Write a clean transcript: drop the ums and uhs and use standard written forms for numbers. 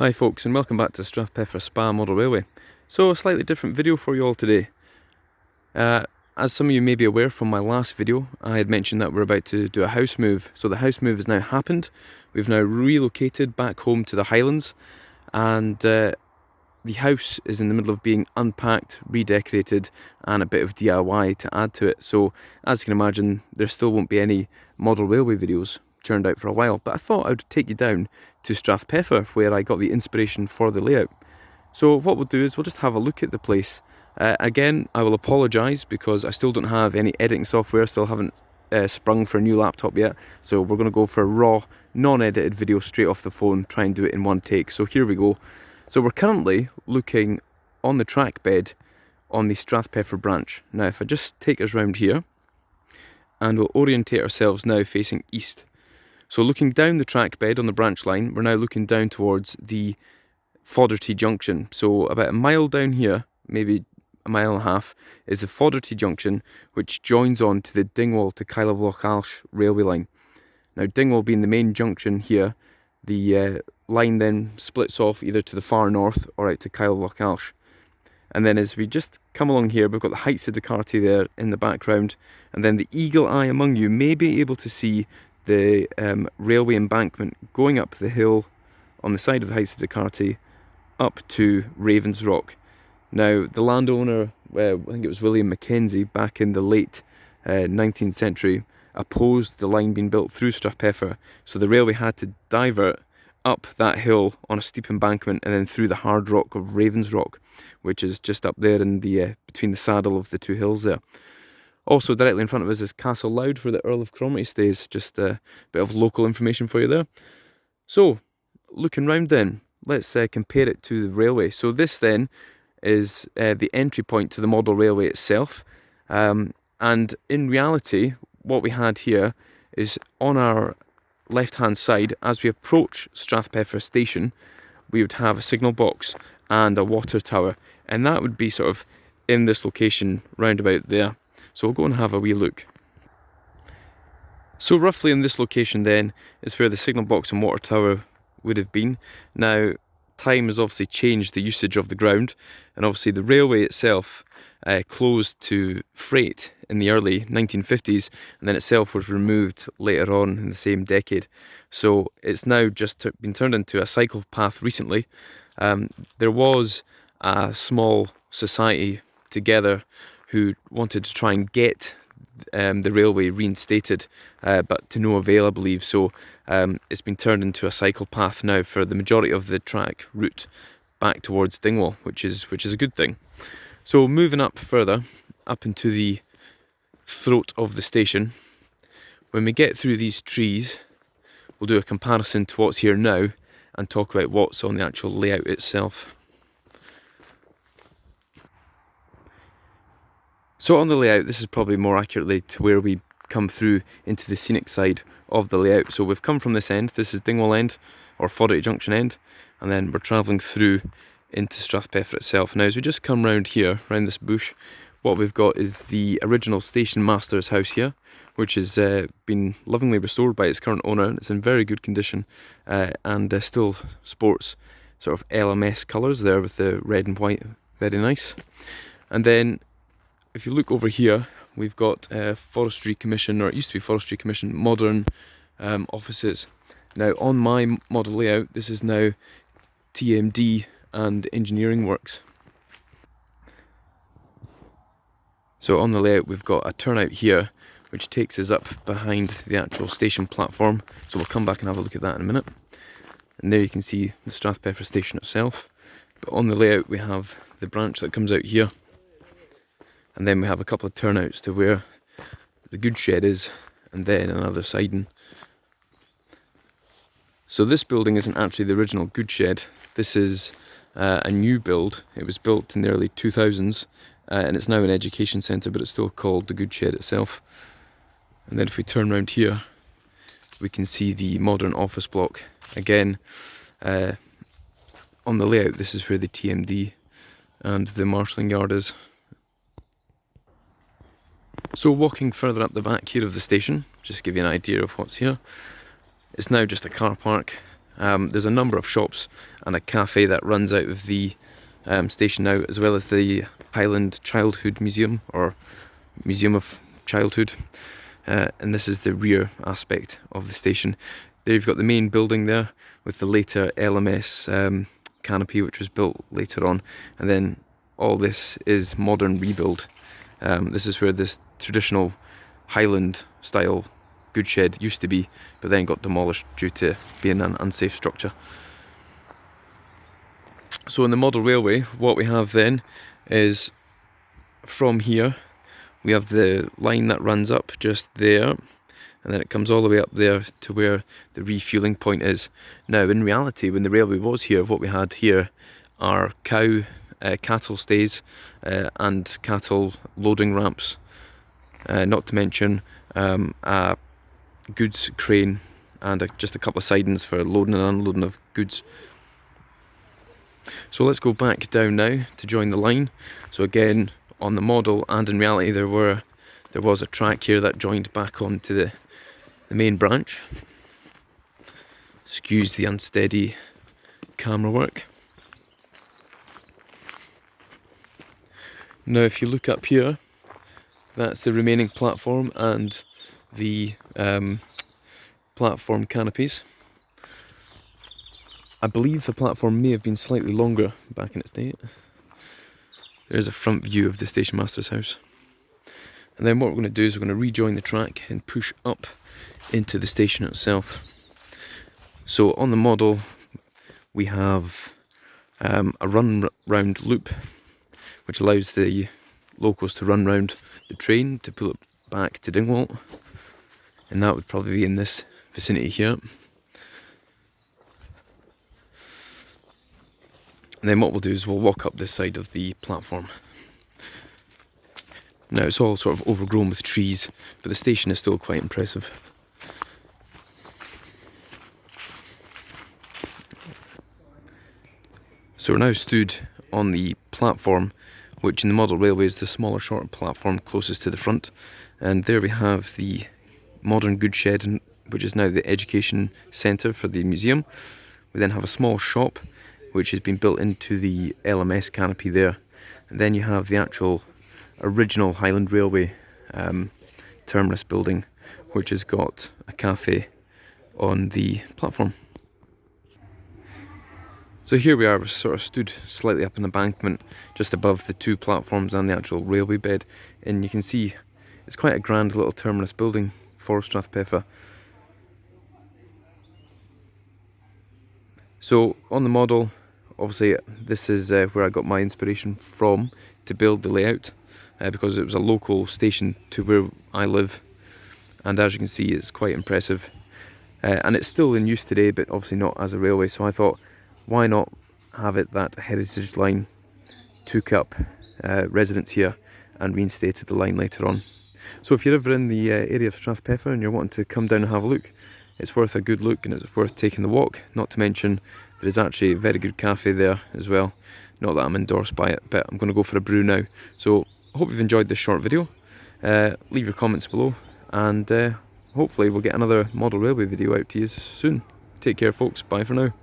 Hi folks, and welcome back to Strathpeffer Spa Model Railway. So a slightly different video for you all today. As some of you may be aware from my last video, I had mentioned that we're about to do a house move. So the house move has now happened. We've now relocated back home to the Highlands, and the house is in the middle of being unpacked, redecorated, and a bit of DIY to add to it. So as you can imagine, there still won't be any model railway videos churned out for a while, but I thought I would take you down to Strathpeffer where I got the inspiration for the layout. So what we'll do is we'll just have a look at the place. Again, I will apologise because I still don't have any editing software, still haven't sprung for a new laptop yet, so we're going to go for a raw, non-edited video straight off the phone, try and do it in one take. So here we go. So we're currently looking on the track bed on the Strathpeffer branch. Now if I just take us round here, and we'll orientate ourselves now facing east. So looking down the track bed on the branch line, we're now looking down towards the Fodderty Junction. So about a mile down here, maybe a mile and a half, is the Fodderty Junction, which joins on to the Dingwall to Kylavloch railway line. Now Dingwall being the main junction here, the line then splits off either to the far north or out to Kylavloch. And then as we just come along here, we've got the Heights of Ducarty there in the background, and then the eagle eye among you may be able to see the railway embankment going up the hill on the side of the Heights of Ducarty up to Ravensrock. Now the landowner, I think it was William Mackenzie, back in the late 19th century, opposed the line being built through Strathpeffer, so the railway had to divert up that hill on a steep embankment and then through the hard rock of Ravensrock, which is just up there in the between the saddle of the two hills there. Also directly in front of us is Castle Loud, where the Earl of Cromarty stays. Just a bit of local information for you there. So, looking round then, let's compare it to the railway. So this then is the entry point to the model railway itself. And in reality, what we had here is on our left-hand side, as we approach Strathpeffer Station, we would have a signal box and a water tower. And that would be sort of in this location round about there. So we'll go and have a wee look. So roughly in this location then is where the signal box and water tower would have been. Now time has obviously changed the usage of the ground, and obviously the railway itself closed to freight in the early 1950s, and then itself was removed later on in the same decade. So it's now just been turned into a cycle path recently. There was a small society together who wanted to try and get the railway reinstated, but to no avail, I believe. So it's been turned into a cycle path now for the majority of the track route back towards Dingwall, which is a good thing. So moving up further, up into the throat of the station, when we get through these trees, we'll do a comparison to what's here now and talk about what's on the actual layout itself. So on the layout, this is probably more accurately to where we come through into the scenic side of the layout. So we've come from this end, this is Dingwall end, or Fodderty Junction end, and then we're travelling through into Strathpeffer itself. Now as we just come round here, round this bush, what we've got is the original station master's house here, which has been lovingly restored by its current owner. It's in very good condition and still sports sort of LMS colours there with the red and white, very nice. And then if you look over here, we've got Forestry Commission, or it used to be Forestry Commission, modern offices. Now on my model layout, this is now TMD and engineering works. So on the layout we've got a turnout here, which takes us up behind the actual station platform. So we'll come back and have a look at that in a minute. And there you can see the Strathpeffer station itself. But on the layout we have the branch that comes out here. And then we have a couple of turnouts to where the goods shed is, and then another siding. So this building isn't actually the original goods shed. This is a new build. It was built in the early 2000s, and it's now an education centre, but it's still called the goods shed itself. And then if we turn around here, we can see the modern office block. Again, on the layout, this is where the TMD and the marshalling yard is. So walking further up the back here of the station, just to give you an idea of what's here. It's now just a car park, There's a number of shops and a cafe that runs out of the station now, as well as the Highland Childhood Museum, or Museum of Childhood. And this is the rear aspect of the station. There you've got the main building there with the later LMS canopy, which was built later on, and then all this is modern rebuild. This is where this traditional Highland style goods shed used to be, but then got demolished due to being an unsafe structure. So in the model railway, what we have then is, from here we have the line that runs up just there, and then it comes all the way up there to where the refuelling point is. Now in reality, when the railway was here, what we had here are cattle stays and cattle loading ramps, not to mention a goods crane and just a couple of sidings for loading and unloading of goods. So let's go back down now to join the line. So again, on the model and in reality, there was a track here that joined back onto the main branch. Excuse the unsteady camera work. Now if you look up here, that's the remaining platform and the platform canopies. I believe the platform may have been slightly longer back in its day. There's a front view of the station master's house. And then what we're going to do is we're going to rejoin the track and push up into the station itself. So on the model we have a run round loop, which allows the locals to run round the train to pull it back to Dingwall, and that would probably be in this vicinity here. And then what we'll do is we'll walk up this side of the platform. Now it's all sort of overgrown with trees, but the station is still quite impressive. So we're now stood on the platform, which in the model railway is the smaller, shorter platform closest to the front. And there we have the modern goods shed, which is now the education centre for the museum. We then have a small shop, which has been built into the LMS canopy there. And then you have the actual original Highland Railway terminus building, which has got a cafe on the platform. So here we are, we're sort of stood slightly up an embankment just above the two platforms and the actual railway bed, and you can see it's quite a grand little terminus building for Strathpeffer. So on the model, obviously this is where I got my inspiration from to build the layout, because it was a local station to where I live, and as you can see it's quite impressive, and it's still in use today, but obviously not as a railway. So I thought, why not have it that Heritage Line took up residence here and reinstated the line later on. So if you're ever in the area of Strathpeffer and you're wanting to come down and have a look, it's worth a good look and it's worth taking the walk. Not to mention there is actually a very good cafe there as well. Not that I'm endorsed by it, but I'm going to go for a brew now. So I hope you've enjoyed this short video. Leave your comments below, and hopefully we'll get another model railway video out to you soon. Take care folks, bye for now.